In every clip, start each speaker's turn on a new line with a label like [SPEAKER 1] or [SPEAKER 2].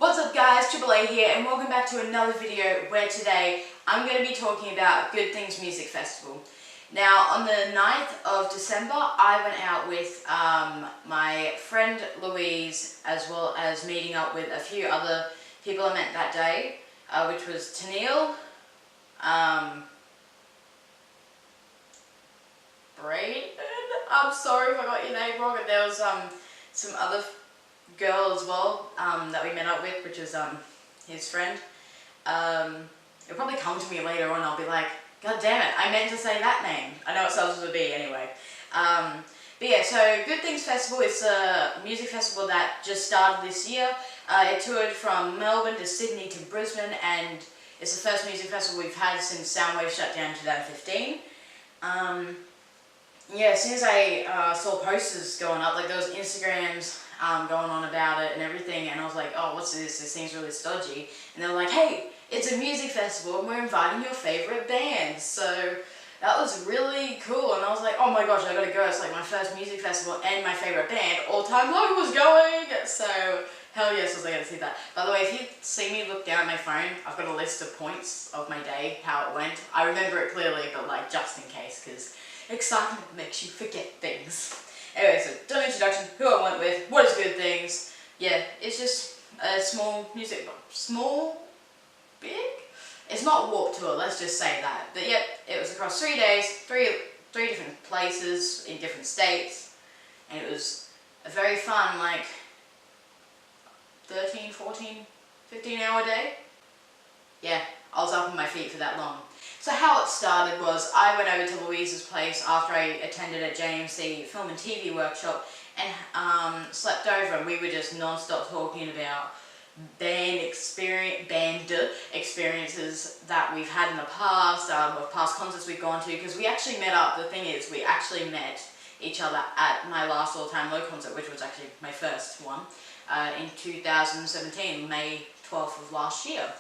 [SPEAKER 1] What's up guys, Triple A here and welcome back to another video where today I'm going to be talking about Good Things Music Festival. Now on the 9th of December I went out with my friend Louise, as well as meeting up with a few other people I met that day, which was Tennille, Brayden, I'm sorry if I got your name wrong, and there was some other girl as well that we met up with, which is his friend. It'll probably come to me later on, I'll be like, God damn it, I meant to say that name. I know it starts with a B anyway. But yeah, so Good Things Festival is a music festival that just started this year. It toured from Melbourne to Sydney to Brisbane, and it's the first music festival we've had since Soundwave shut down in 2015. Yeah, as soon as I saw posters going up, like there was Instagrams going on about it and everything, and I was like, oh, what's this? This seems really stodgy. And they were like, hey, it's a music festival and we're inviting your favourite bands. So that was really cool, and I was like, oh my gosh, I gotta go. It's like my first music festival and my favourite band, All Time Low, was going. So hell yes, was I gonna see that. By the way, if you see me look down at my phone, I've got a list of points of my day, how it went. I remember it clearly, but like just in case, because excitement makes you forget things. Anyway, so dumb introduction, who I went with, what is Good Things. Yeah, it's just a small music, big? It's not Warped Tour, let's just say that. But yep, it was across 3 days, three different places in different states, and it was a very fun, like, 13, 14, 15 hour day. Yeah, I was up on my feet for that long. So how it started was I went over to Louise's place after I attended a JMC film and TV workshop and slept over, and we were just non-stop talking about band experiences that we've had in the past, of past concerts we've gone to, because we actually met up. The thing is, we actually met each other at my last All Time Low concert, which was actually my first one, in 2017, May 12th of last year.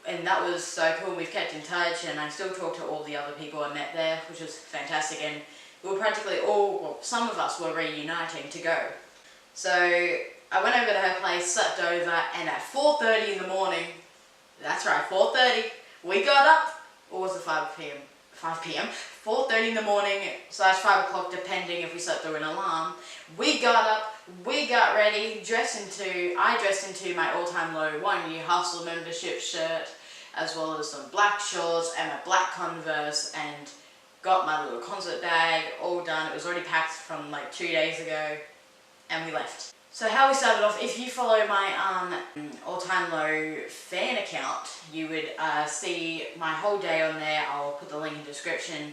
[SPEAKER 1] And that was so cool. We've kept in touch, and I still talk to all the other people I met there, which was fantastic. And we were practically all, well, some of us were reuniting to go. So I went over to her place, slept over, and at 4:30 in the morning, that's right, 4:30, we got up, or was it 5 p.m.? 5 p.m. 4:30 in the morning / 5 o'clock, depending if we slept through an alarm. We got up, we got ready, I dressed into my All Time Low 1 Year Hustle membership shirt, as well as some black shorts and a black Converse, and got my little concert bag all done. It was already packed from like 2 days ago, and we left. So how we started off, if you follow my All Time Low fan account, you would see my whole day on there. I'll put the link in the description.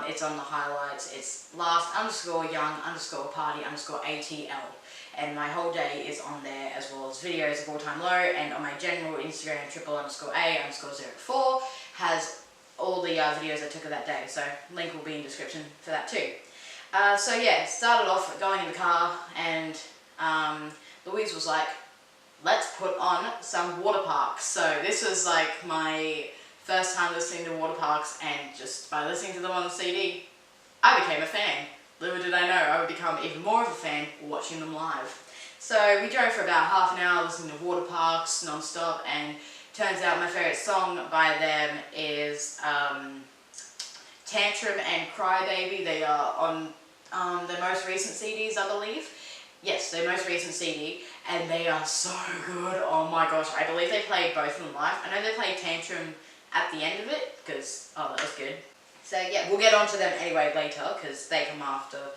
[SPEAKER 1] It's on the highlights. It's last_young_party_ATL. And my whole day is on there, as well as videos of All Time Low, and on my general Instagram, triple_A_04, has all the videos I took of that day. So link will be in the description for that too. So yeah, started off going in the car, and Louise was like, let's put on some water parks. So this was like my first time listening to water parks, and just by listening to them on the CD, I became a fan. Little did I know, I would become even more of a fan watching them live. So we drove for about half an hour listening to water parks non-stop, and turns out my favourite song by them is Tantrum and Crybaby. They are on their most recent CDs, I believe. Yes, their most recent CD, and they are so good. Oh my gosh, I believe they played both of them live. I know they played Tantrum at the end of it, because, oh, that was good. So yeah, we'll get on to them anyway later, because they come after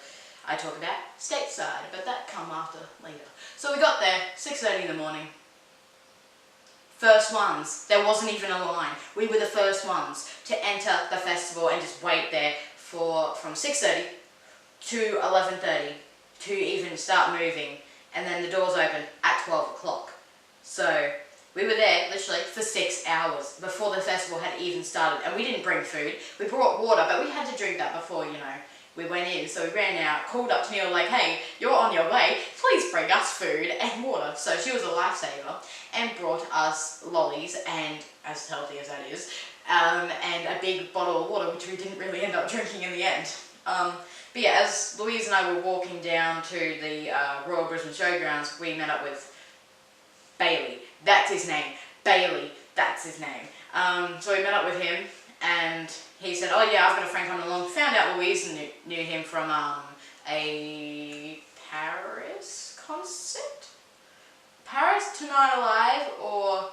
[SPEAKER 1] I talk about Stateside, but that come after later. So we got there, 6:30 in the morning. First ones. There wasn't even a line. We were the first ones to enter the festival and just wait there from 6:30 to 11:30 to even start moving, and then the doors open at 12 o'clock. So we were there literally for 6 hours before the festival had even started, and we didn't bring food. We brought water, but we had to drink that before, you know, we went in. So we ran out, called up to Neil like, hey, you're on your way, please bring us food and water. So she was a lifesaver and brought us lollies, and as healthy as that is, and a big bottle of water, which we didn't really end up drinking in the end. But yeah, as Louise and I were walking down to the Royal Brisbane Showgrounds, we met up with Bailey, that's his name. Bailey, that's his name. So we met up with him, and he said, oh yeah, I've got a friend coming along. Found out Louise knew him from a Paris concert? Paris Tonight Alive, or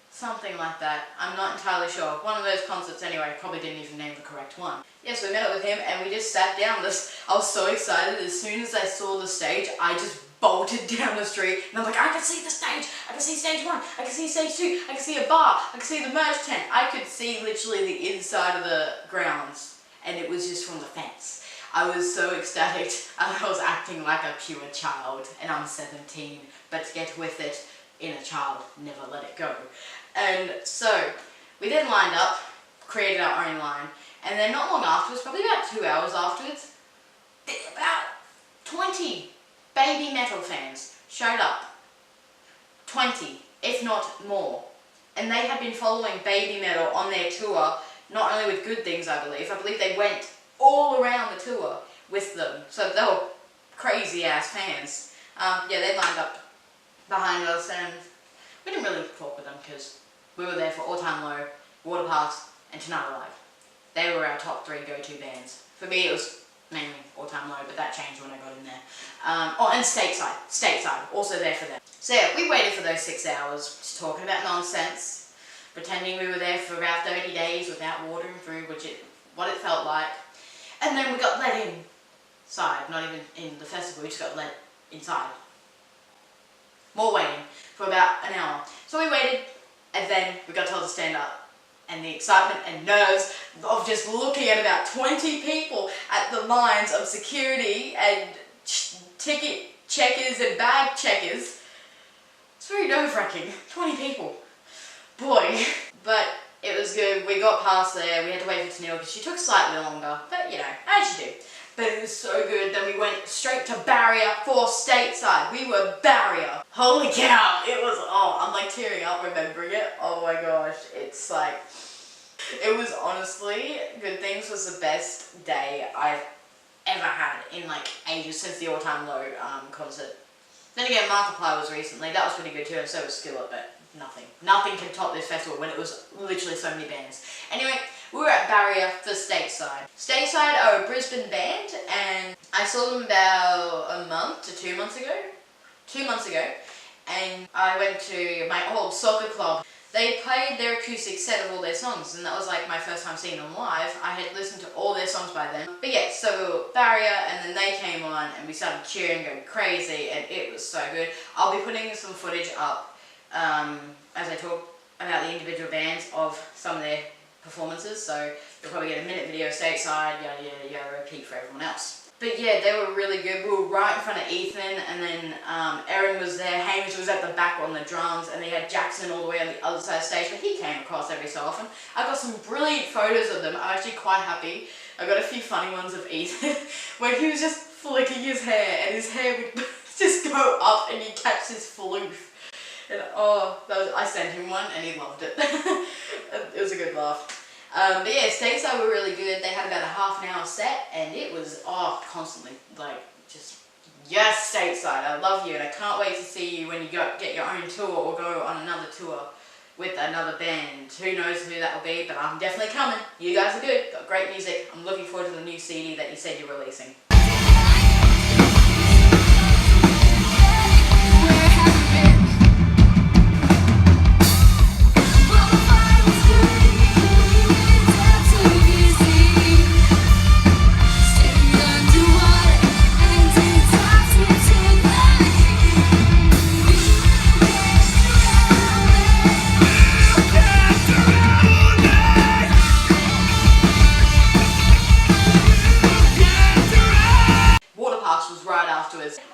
[SPEAKER 1] something like that. I'm not entirely sure. One of those concerts anyway. Probably didn't even name the correct one. Yeah, so we met up with him and we just sat down. I was so excited. As soon as I saw the stage, I just bolted down the street and I'm like, I can see the stage. I can see stage 1. I can see stage 2. I can see a bar. I can see the merch tent. I could see literally the inside of the grounds, and it was just from the fence. I was so ecstatic. I was acting like a pure child, and I'm 17. But to get with it, inner child, never let it go. And so we then lined up, created our own line, and then not long afterwards, probably about 2 hours afterwards, about 20 baby metal fans showed up. 20, if not more. And they had been following baby metal on their tour, not only with Good Things, I believe they went all around the tour with them. So they were crazy ass fans. Yeah, they lined up behind us, and we didn't really talk with them because we were there for All Time Low, Waterparks, and Tonight Alive. They were our top 3 go-to bands. For me, it was mainly All Time Low, but that changed when I got in there. Oh, and Stateside, also there for them. So yeah, we waited for those 6 hours, just talking about nonsense, pretending we were there for about 30 days without water and food, what it felt like. And then we got let inside, not even in the festival, we just got let inside. More waiting for about an hour. So we waited, and then we got told to stand up. And the excitement and nerves of just looking at about 20 people at the lines of security and ticket checkers and bag checkers. It's very nerve-wracking. 20 people. Boy. But it was good. We got past there. We had to wait for Tennille because she took slightly longer. But, you know, as you do. But it was so good. Then we went straight to Barrier for Stateside. We were Barrier. Holy cow. It was, I'm like tearing up remembering it. Oh my gosh. It's like, it was honestly, Good Things was the best day I've ever had in like ages, since the All Time Low concert. Then again, Markiplier was recently. That was pretty good too, and so was Skillet, but nothing can top this festival when it was literally so many bands. Anyway, we were at Barrier for Stateside. Stateside are a Brisbane band, and I saw them about a month to 2 months ago. 2 months ago, and I went to my old soccer club. They played their acoustic set of all their songs, and that was like my first time seeing them live. I had listened to all their songs by then. But yeah, so we were Barrier, and then they came on, and we started cheering, going crazy, and it was so good. I'll be putting some footage up as I talk about the individual bands of some of their performances, so you'll probably get a minute video Stateside, yada yada yada, repeat for everyone else. But yeah, they were really good. We were right in front of Ethan, and then Erin was there, Hamish was at the back on the drums, and they had Jackson all the way on the other side of the stage, but he came across every so often. I got some brilliant photos of them. I'm actually quite happy. I got a few funny ones of Ethan, where he was just flicking his hair, and his hair would just go up, and he'd catch this floof. And I sent him one, and he loved it. It was a good laugh. But yeah, Stateside were really good. They had about a half an hour set, and it was, constantly, like, just, yes, Stateside, I love you, and I can't wait to see you when you get your own tour or go on another tour with another band. Who knows who that will be, but I'm definitely coming. You guys are good, got great music. I'm looking forward to the new CD that you said you're releasing.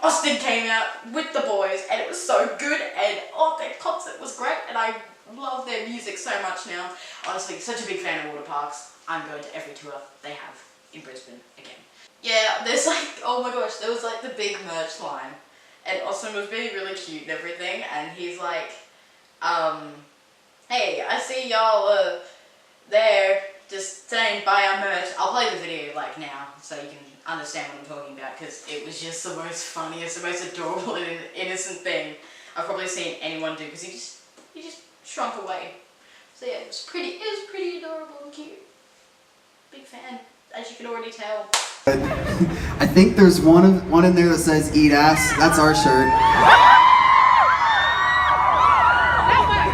[SPEAKER 1] Austin came out with the boys, and it was so good, and their concert was great, and I love their music so much now. Honestly, such a big fan of Waterparks. I'm going to every tour they have in Brisbane again. Yeah, there's like, oh my gosh, there was like the big merch line, and Austin was being really cute and everything, and he's like, hey, I see y'all there just saying buy our merch. I'll play the video like now so you can understand what I'm talking about, because it was just the most funniest, the most adorable and innocent thing. I've probably seen anyone do, because he just shrunk away. So yeah, it was pretty adorable and cute. Big fan, as you can already tell.
[SPEAKER 2] I think there's one in there that says "Eat ass." That's our shirt.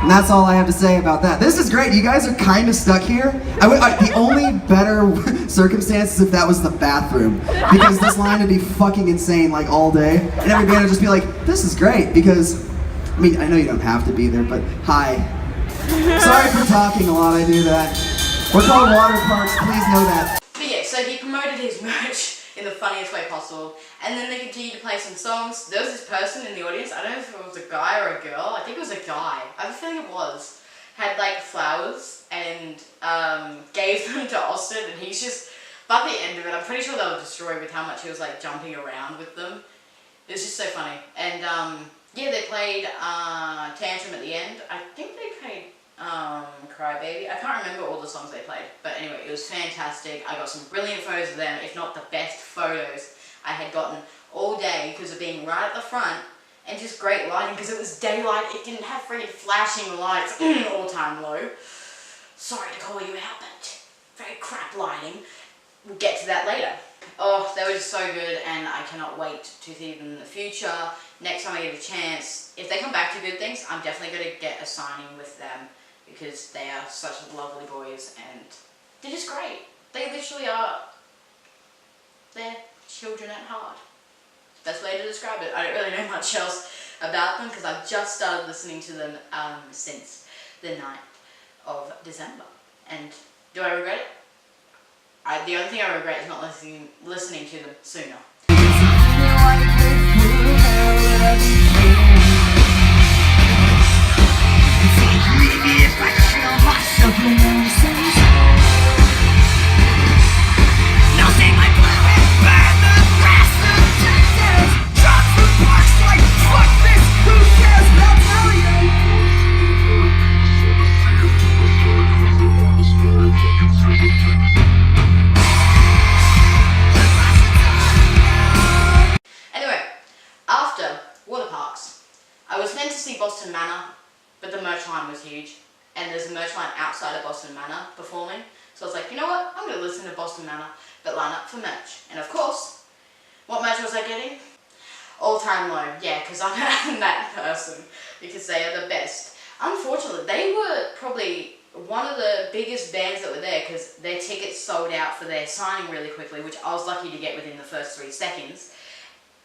[SPEAKER 2] And that's all I have to say about that. This is great. You guys are kind of stuck here. The only better circumstance is if that was the bathroom, because this line would be fucking insane like all day, and every band would just be like, "This is great," because I mean, I know you don't have to be there, but hi. Sorry for talking a lot. I do that. We're called Water Parks. Please know that.
[SPEAKER 1] But yeah, so he promoted his merch in the funniest way possible, and then they continued to play some songs. There was this person in the audience, I don't know if it was a guy or a girl, I think it was a guy, I have a feeling it was, had like flowers and gave them to Austin, and he's just, by the end of it, I'm pretty sure they were destroyed with how much he was like jumping around with them. It was just so funny. And yeah, they played Tantrum at the end. I think they played Crybaby. I can't remember all the songs they played, but anyway, it was fantastic. I got some brilliant photos of them, if not the best photos I had gotten all day, because of being right at the front and just great lighting, because it was daylight. It didn't have freaking flashing lights. All time low. Sorry to call you out, but very crap lighting. We'll get to that later. Oh, they were just so good, and I cannot wait to see them in the future. Next time I get a chance, if they come back to good things, I'm definitely going to get a signing with them, because they are such lovely boys, and they're just great. They literally are, they're children at heart. Best way to describe it. I don't really know much else about them, because I've just started listening to them since the 9th of December. And do I regret it? The only thing I regret is not listening to them sooner. Boston Manor, but the merch line was huge, and there's a merch line outside of Boston Manor performing, so I was like, you know what, I'm going to listen to Boston Manor, but line up for merch. And of course, what merch was I getting? All Time Low, yeah, because I'm that person, because they are the best. Unfortunately, they were probably one of the biggest bands that were there, because their tickets sold out for their signing really quickly, which I was lucky to get within the first 3 seconds,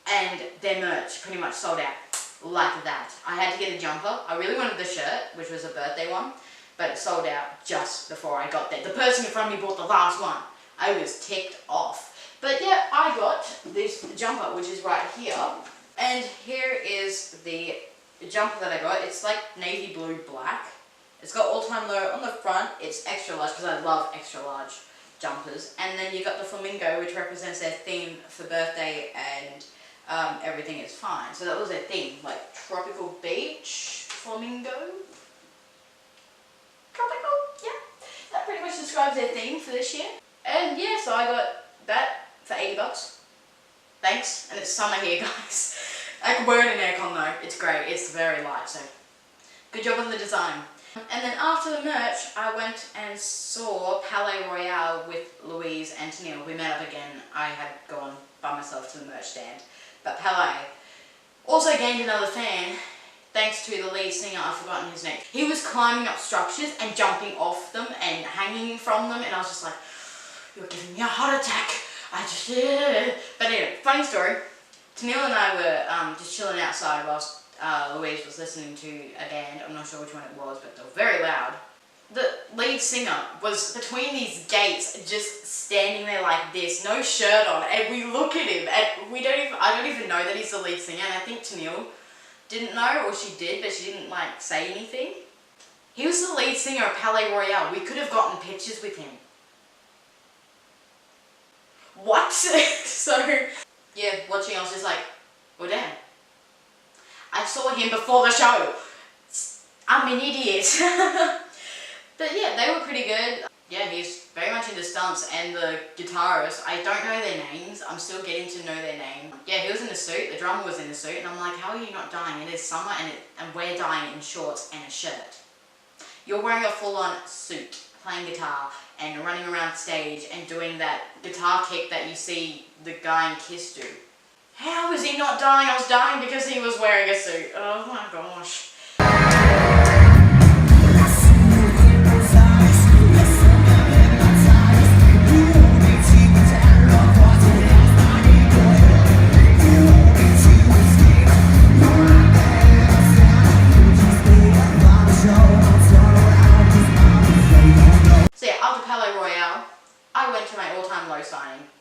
[SPEAKER 1] and their merch pretty much sold out. Like that. I had to get a jumper. I really wanted the shirt, which was a birthday one, but it sold out just before I got there. The person in front of me bought the last one. I was ticked off. But yeah, I got this jumper, which is right here. And here is the jumper that I got. It's like navy blue black. It's got All Time Low on the front. It's extra large, because I love extra large jumpers. And then you got the flamingo, which represents their theme for birthday, and everything is fine. So that was their theme, like tropical beach, flamingo. Tropical, yeah. That pretty much describes their theme for this year. And yeah, so I got that for $80. Thanks. And it's summer here, guys. I can wear it in aircon though. It's great. It's very light, so good job on the design. And then after the merch, I went and saw Palais Royale with Louise and Tennille. We met up again. I had gone by myself to the merch stand. But Palais also gained another fan, thanks to the lead singer, I've forgotten his name. He was climbing up structures and jumping off them and hanging from them, and I was just like, you're giving me a heart attack. But anyway, funny story. Tennille and I were just chilling outside whilst Louise was listening to a band. I'm not sure which one it was, but they were very loud. The lead singer was between these gates, just standing there like this, no shirt on, and we look at him, and I don't even know that he's the lead singer, and I think Tennille didn't know, or she did, but she didn't like say anything. He was the lead singer of Palais Royale. We could have gotten pictures with him. What? So, yeah, watching, I was just like, well, damn. I saw him before the show. I'm an idiot. But yeah, they were pretty good. Yeah, he's very much much into stunts, and the guitarist, I don't know their names. I'm still getting to know their name. Yeah, he was in a suit. The drummer was in a suit, and I'm like, how are you not dying? It is summer, and we're dying in shorts and a shirt. You're wearing a full-on suit, playing guitar, and running around stage and doing that guitar kick that you see the guy in Kiss do. How is he not dying? I was dying because he was wearing a suit. Oh my gosh.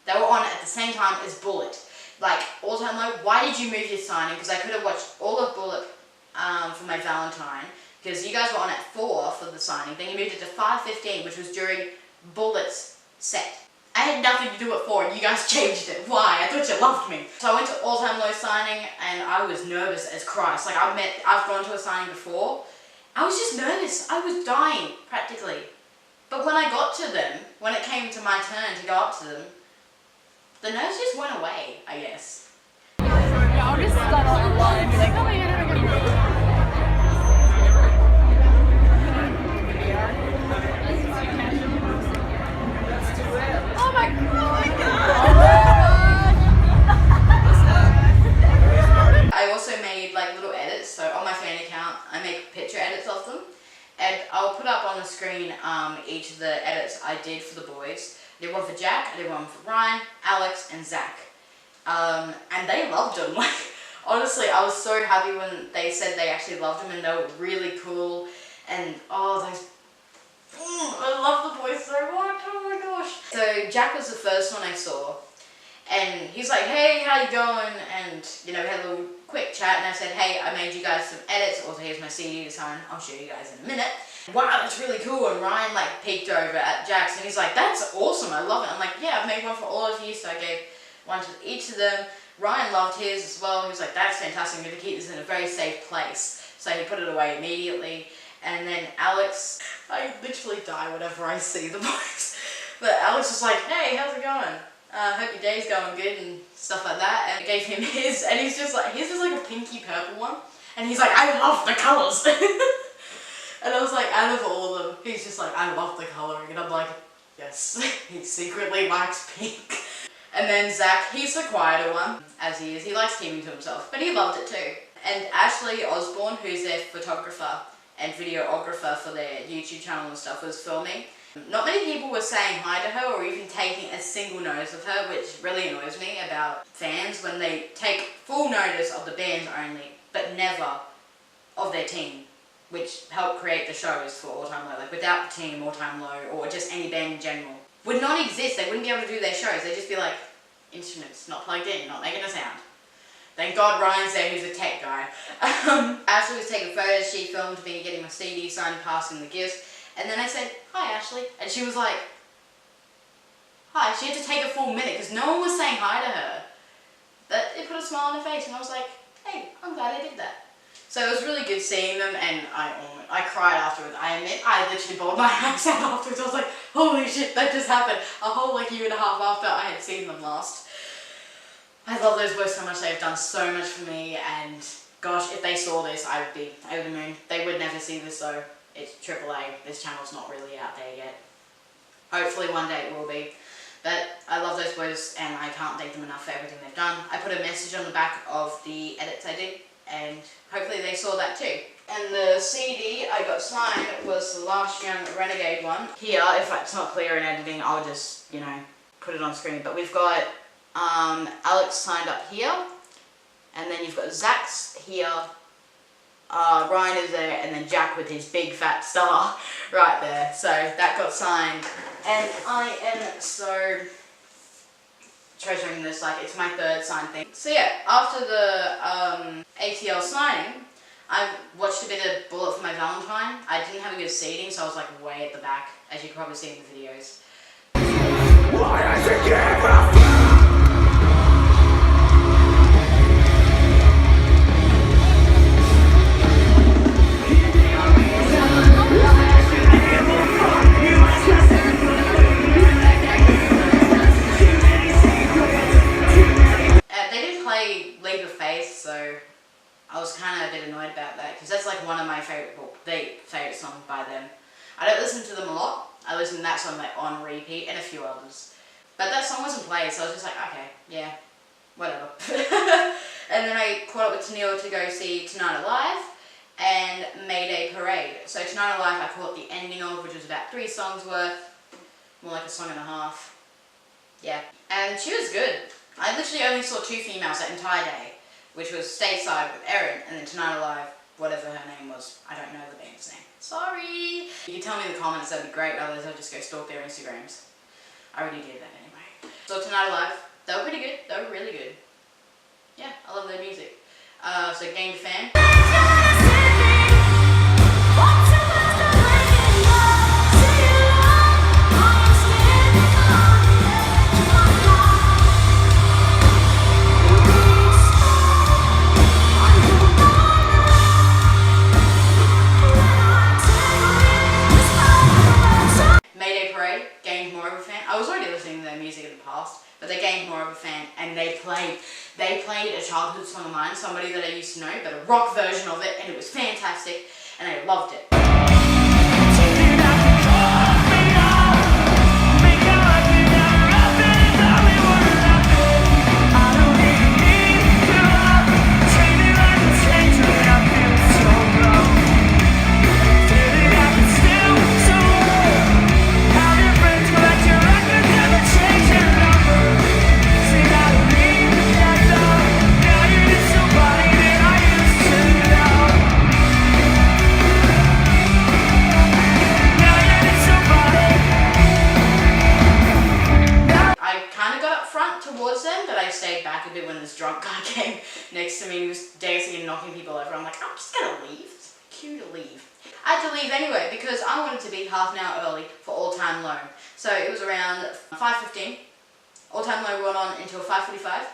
[SPEAKER 1] They were on at the same time as Bullet. Like, All Time Low, why did you move your signing? Because I could have watched all of Bullet for my Valentine, because you guys were on at 4 for the signing. Then you moved it to 5:15, which was during Bullet's set. I had nothing to do at 4, and you guys changed it. Why? I thought you loved me. So I went to All Time Low signing, and I was nervous as Christ. Like, I've gone to a signing before. I was just nervous. I was dying, practically. But when I got to them, when it came to my turn to go up to them, the nerves just went away, I guess.
[SPEAKER 3] Yeah, I'll just start on the line and be like, oh my god, oh my god!
[SPEAKER 1] I also made like little edits, so on my fan account, I make picture edits of them. And I'll put up on the screen each of the edits I did for the boys. I did one for Jack, I did one for Ryan, Alex, and Zach. And they loved them. Like, honestly, I was so happy when they said they actually loved them, and they were really cool. And oh, I love the boys so much. Oh my gosh. So Jack was the first one I saw, and he's like, "Hey, how you going?" And we had a little quick chat, and I said, "Hey, I made you guys some edits. Also, here's my CD to sign. I'll show you guys in a minute." Wow, that's really cool. And Ryan peeked over at Jack's, and he's like, "That's awesome. I love it." I'm like, "Yeah, I've made one for all of you." So I gave one to each of them. Ryan loved his as well. He was like, "That's fantastic. I'm going to keep this in a very safe place." So he put it away immediately. And then Alex, I literally die whenever I see the boys. But Alex was like, "Hey, how's it going? Hope your day's going good," and stuff like that. And I gave him his, and he's just like, his is like a pinky purple one. And he's like, "I love the colours." And I was like, out of all of them, he's just like, "I love the colouring." And I'm like, yes, he secretly likes pink. And then Zach, he's the quieter one, as he is. He likes keeping to himself, but he loved it too. And Ashley Osborne, who's their photographer and videographer for their YouTube channel and stuff, was filming. Not many people were saying hi to her or even taking a single notice of her, which really annoys me about fans when they take full notice of the bands only, but never of their team, which helped create the shows for All Time Low. Like, without the team, All Time Low, or just any band in general, would not exist. They wouldn't be able to do their shows. They'd just be like, instruments not plugged in, not making a sound. Thank God Ryan's there, who's a tech guy. Ashley was taking photos. She filmed me getting my CD signed, passing the gifts. And then I said, "Hi, Ashley." And she was like, "Hi." She had to take a full minute because no one was saying hi to her. But it put a smile on her face, and I was like, "Hey, I'm glad I did that." So it was really good seeing them, and I cried afterwards. I admit, I literally bawled my eyes out afterwards. I was like, holy shit, that just happened. A whole year and a half after I had seen them last. I love those boys so much. They've done so much for me, and gosh, if they saw this, I would be over the moon. They would never see this though. It's AAA. This channel's not really out there yet. Hopefully one day it will be. But I love those boys, and I can't thank them enough for everything they've done. I put a message on the back of the edits I did, and hopefully they saw that too. And the CD I got signed was the Last Young Renegade one. Here, if it's not clear in editing, I'll just, put it on screen. But we've got Alex signed up here, and then you've got Zach's here, Ryan is there, and then Jack with his big fat star right there. So that got signed, and I am so treasuring this, like it's my third sign thing. So yeah, after the ATL signing, I watched a bit of Bullet for my Valentine. I didn't have a good seating, so I was like way at the back, as you can probably see in the videos. them. I don't listen to them a lot. I listen to that song like on repeat and a few others. But that song wasn't played, so I was just like, okay, yeah, whatever. And then I caught up with Tennille to go see Tonight Alive and Mayday Parade. So Tonight Alive I caught the ending of, which was about 3 songs worth, more like a song and a half. Yeah, and she was good. I literally only saw 2 females that entire day, which was Stateside with Erin, and then Tonight Alive, whatever her name was. I don't know the band's name. Sorry! You can tell me in the comments, that'd be great, otherwise I'll just go stalk their Instagrams. I already did that anyway. So Tonight Alive, they were pretty good, they were really good. Yeah, I love their music. So Gained a Fan. Mayday Parade, gained more of a fan. I was already listening to their music in the past, but they gained more of a fan, and they played a childhood song of mine, somebody that I used to know, but a rock version of it, and it was fantastic, and I loved it. Towards them, but I stayed back a bit when this drunk guy came next to me. He was dancing and knocking people over. I'm like, I'm just gonna leave. It's cue to leave. I had to leave anyway because I wanted to be half an hour early for All Time Low. So it was around 5:15. All Time Low went on until 5:45,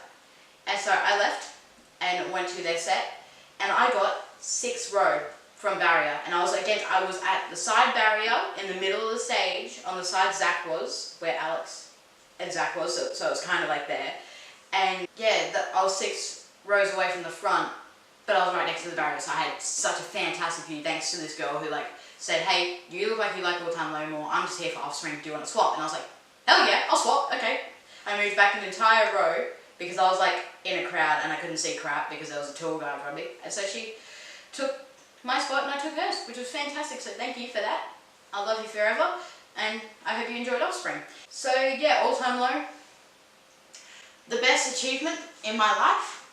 [SPEAKER 1] and so I left and went to their set, and I got 6th row from barrier, and I was at the side barrier in the middle of the stage. On the side Zach was, where Alex and Zach was, so it was kind of like there. And yeah, I was 6 rows away from the front, but I was right next to the barrier, so I had such a fantastic view thanks to this girl who like said, hey, you look like you like All Time Low more, I'm just here for Offspring, do you want to swap? And I was like, hell yeah, I'll swap, okay. I moved back an entire row because I was like in a crowd and I couldn't see crap because there was a tour guide from me. And so she took my spot and I took hers, which was fantastic, so thank you for that. I love you forever. And I hope you enjoyed Offspring. So yeah, All Time Low. The best achievement in my life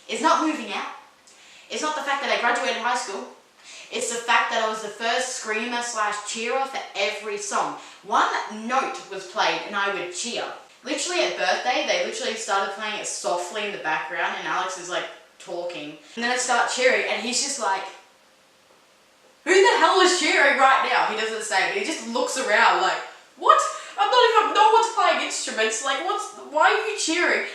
[SPEAKER 1] is not moving out. It's not the fact that I graduated high school. It's the fact that I was the first screamer / cheerer for every song. One note was played and I would cheer. Literally at birthday, they literally started playing it softly in the background and Alex is like talking. And then I start cheering and he's just like, who the hell is cheering right now? He doesn't say, but he just looks around like, what? I'm not even, no one's playing instruments. Like, why are you cheering?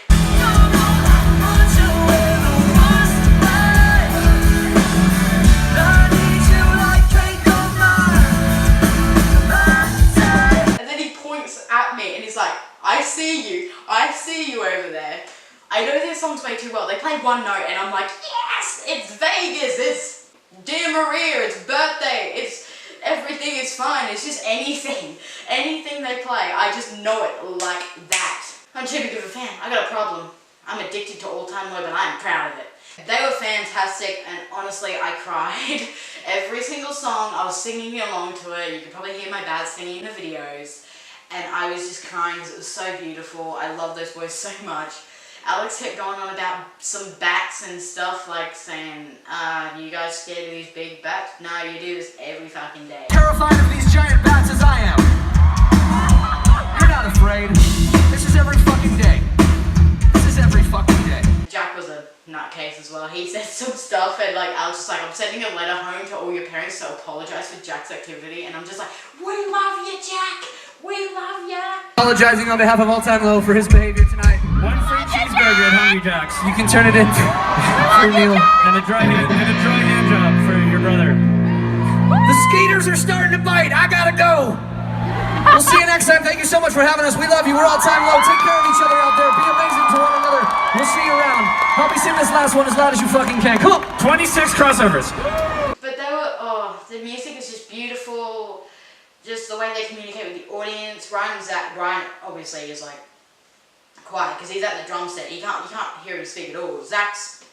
[SPEAKER 1] And then he points at me and he's like, I see you over there. I know their songs way too well. They play one note and I'm like, yes, it's Vegas, it's Dear Maria, it's birthday, it's everything is fine, it's just anything they play, I just know it like that. I'm too big of a fan, I got a problem. I'm addicted to All Time Low, but I'm proud of it. They were fantastic, and honestly, I cried. Every single song, I was singing along to it. You could probably hear my dad singing in the videos, and I was just crying because it was so beautiful. I love those boys so much. Alex kept going on about some bats and stuff, like saying, you guys scared of these big bats? No, you do this every fucking day.
[SPEAKER 4] Terrified of these giant bats as I am. You're not afraid. This is every fucking day. This is every fucking day.
[SPEAKER 1] Jack was a nutcase as well. He said some stuff and like Alex was like, I'm sending a letter home to all your parents to apologize for Jack's activity, and I'm just like, we love you, Jack! We love ya!
[SPEAKER 4] Apologizing on behalf of All Time Low for his behavior tonight. 1 free cheeseburger at Hungry Jack's. You can turn it in for a meal. And a dry hand job for your brother. The skaters are starting to bite. I gotta go. We'll see you next time. Thank you so much for having us. We love you. We're All Time Low. Take care of each other out there. Be amazing to one another. We'll see you around. Help me sing this last one as loud as you fucking can. Come on. 26 crossovers.
[SPEAKER 1] But they were, the music is just beautiful. just the way they communicate with the audience. Ryan obviously is like quiet because he's at the drum set. You can't hear him speak at all. Zach's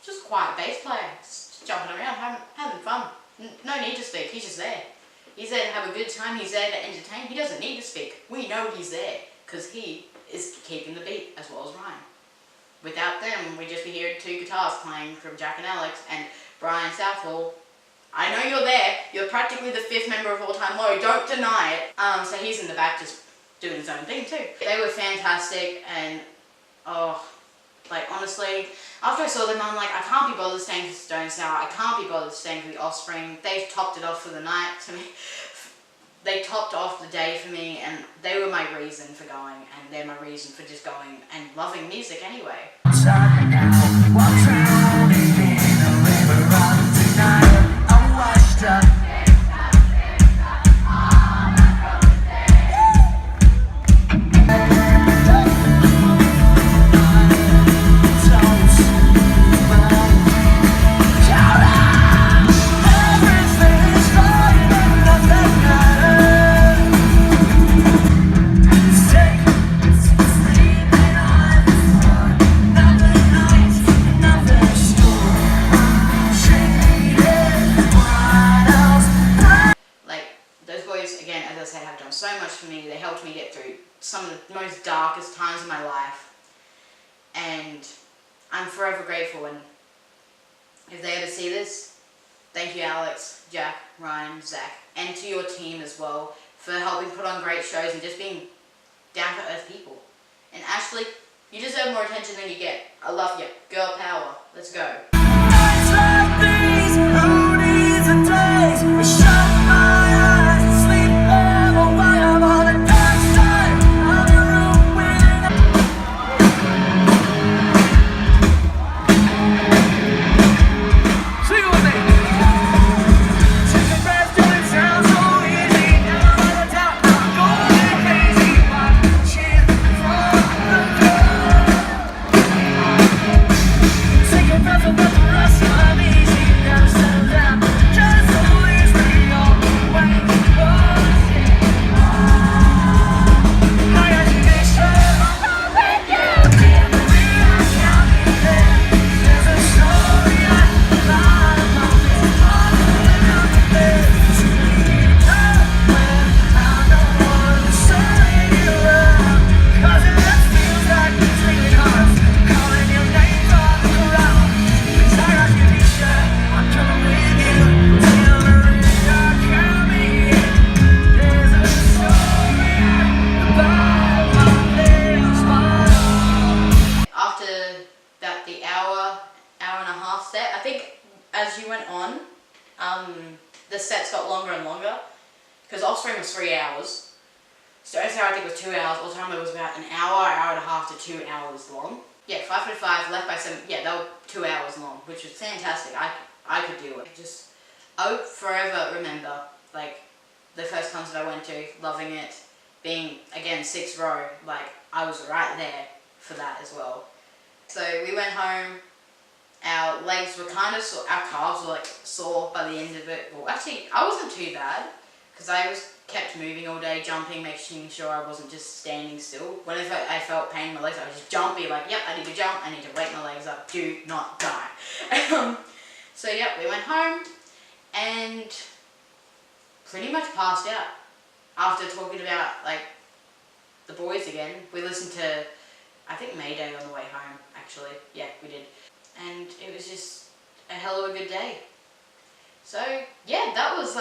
[SPEAKER 1] just quiet bass player, just jumping around, having fun. No need to speak. He's just there. He's there to have a good time. He's there to entertain. He doesn't need to speak. We know he's there because he is keeping the beat as well as Ryan. Without them, we'd just be hearing two guitars playing from Jack and Alex and Brian Southall. I know you're there. You're practically the 5th member of All Time Low. Don't deny it. So he's in the back just doing his own thing too. They were fantastic, and like honestly, after I saw them, I'm like, I can't be bothered staying for Stone Sour. I can't be bothered staying for the Offspring. They've topped it off for the night to me. They topped off the day for me, and they were my reason for going, and they're my reason for just going and loving music anyway. So much for me. They helped me get through some of the most darkest times of my life, and I'm forever grateful. And if they ever see this, thank you, Alex, Jack, Ryan, Zach, and to your team as well for helping put on great shows and just being down to earth people. And Ashley, you deserve more attention than you get. I love you. Girl power. Let's go. As you went on, the sets got longer and longer, because Offspring was 3 hours, Stone Sour I think was 2 hours, All Time Low was about an hour and a half to 2 hours long. Yeah, 5:45, Left by 7, yeah, they were 2 hours long, which was fantastic. I could do it. I would forever remember, like, the first concert I went to, loving it, being, again, 6th row, like, I was right there for that as well. So we went home. Our legs were kind of sore, our calves were like sore by the end of it. Well, actually, I wasn't too bad because I was kept moving all day, jumping, making sure I wasn't just standing still. Whenever I felt pain in my legs, I would just jump, be like, yep, I need to jump, I need to wake my legs up, do not die. So, yep, we went home and pretty much passed out. After talking about, like, the boys again, we listened to, I think, Mayday on the way home, actually. Yeah, we did. And it was just a hell of a good day. So yeah, that was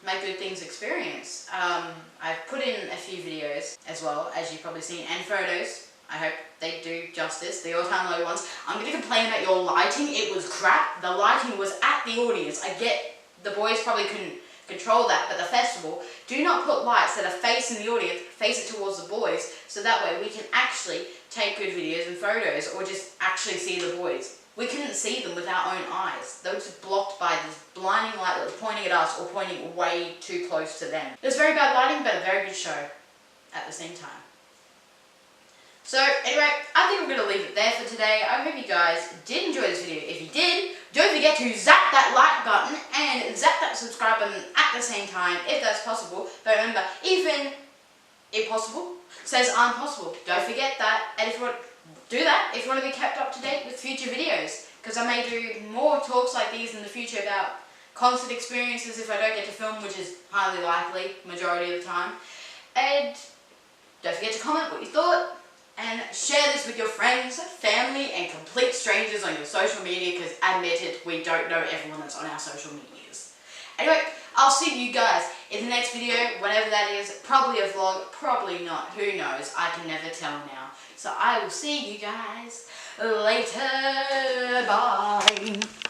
[SPEAKER 1] my Good Things experience. I've put in a few videos as well, as you've probably seen, and photos. I hope they do justice, the All Time Low ones. I'm going to complain about your lighting. It was crap. The lighting was at the audience. I get the boys probably couldn't control that, but the festival, do not put lights that are facing the audience, face it towards the boys, so that way we can actually take good videos and photos, or just actually see the boys. We couldn't see them with our own eyes. They were just blocked by this blinding light that was pointing at us or pointing way too close to them. It was very bad lighting, but a very good show at the same time. So anyway, I think we're going to leave it there for today. I hope you guys did enjoy this video. If you did, Don't forget to zap that like button and zap that subscribe button at the same time if that's possible. But remember, even impossible says impossible. Don't forget that. And if you want do that, if you want to be kept up to date with future videos, because I may do more talks like these in the future about concert experiences if I don't get to film, which is highly likely majority of the time. And don't forget to comment what you thought and share this with your friends, family and complete strangers on your social media, because admit it, we don't know everyone that's on our social medias. Anyway, I'll see you guys in the next video, whenever that is. Probably a vlog, probably not, who knows, I can never tell now. So I will see you guys later, bye.